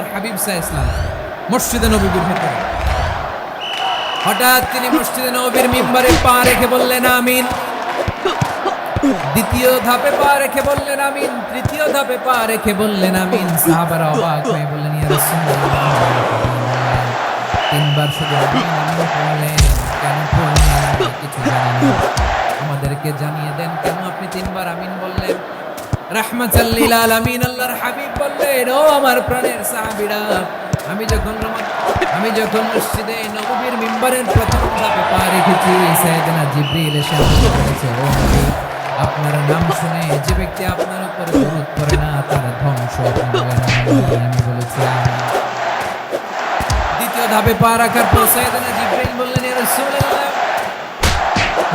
আল্লাহর হাবিব সাল্লাল্লাহু আলাইহি ওয়াসাল্লাম মসজিদে নববীর ভেতরে। হঠাৎ তিনি মসজিদে নববীর মিম্বারে পা রেখে বললেন আমিন। দ্বিতীয় ধাপে পা রেখে বললেন আমিন, তৃতীয় ধাপে পা রেখে বললেন আমিন। সাহাবারা অবাক হয়ে বললেন ইয়া রাসূলুল্লাহ, তিনবার শুধু আমিন আমিন বললেন, কেন বললেন? কিছু জানি না, আমাদেরকে জানিয়ে দেন কেন আপনি তিনবার আমিন বললেন। রাহমাতাল লিল আলামিন আল্লাহর হাবিব বললেন, ও আমার প্রাণের সাহাবীরা, আমি যখন মসজিদে নববীর মিম্বারের প্রথম ধাপে পা রেখেছি, সাইয়েদনা জিবরিল এসে আমাকে বলেছে, ও নবী, আপনার নাম শুনে যে ব্যক্তি আপনার উপর দরুদ পড়ে না তার ধ্বংস। আমি বলেছি আমিন। দ্বিতীয় ধাপে পা রাখার পর সাইয়েদনা জিবরিল বললেন, ইয়া রাসূলুল্লাহ,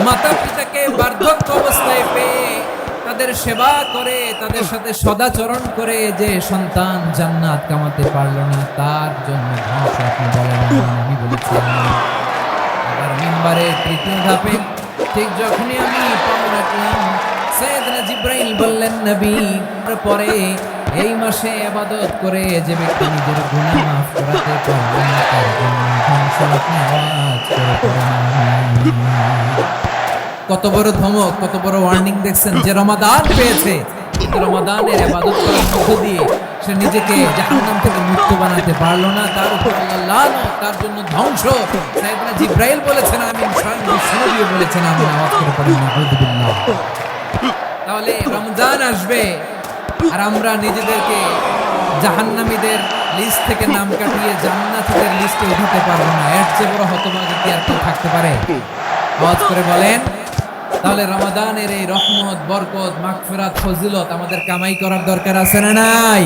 মাতা পিতাকে বার্ধক্য অবস্থায় পেয়ে তাদের সেবা করে, তাদের সাথে সদাচরণ করে যে সন্তান জান্নাত কামাতে পারলো না, তার জন্য ধ্বংস আপনি বলেন। আমি বলেছি আমিন। আবার মিম্বারের তৃতীয় ধাপে ঠিক যখনই আমি পা রাখলাম, সাইয়েদনা জিবরাইল বললেন, নবী, পরে এই মাসে ইবাদত করে যে ব্যক্তি নিজের গুনাহ মাফ করাতে পারবে না তার জন্য ধ্বংস। আপনি আওয়াজ করে পড়েন আমিন। কত বড় ধমক, কত বড় ওয়ার্নিং দেখছেন। যে রমাদান পেয়েছে, কিন্তু রমাদানের ইবাদত করার মধ্য দিয়ে সে নিজেকে জাহান্নাম থেকে মুক্ত বানাতে পারলো না, তার উপর আল্লাহ লানত, তার জন্য ধ্বংস। সাইয়েদনা জিবরাইল বলেছেন আমিন, স্বয়ং বিষ্ণু বলেছেন আমিন। আওয়াজ করে পড়েন আউযুবিল্লাহ। তাহলে রমজান আসবে আর আমরা নিজেদেরকে জাহান্নামীদের লিস্ট থেকে নাম কাটিয়ে জান্নাতীদের লিস্টে উঠাতে পারবো না। এর চেয়ে বড় হতভাগী কি আর কেউ থাকতে পারে? আওয়াজ করে বলেন। তাহলে রমাদানের এই রহমত, বরকত, মাগফিরাত, ফজিলত আমাদের কামাই করার দরকার আছে না নাই?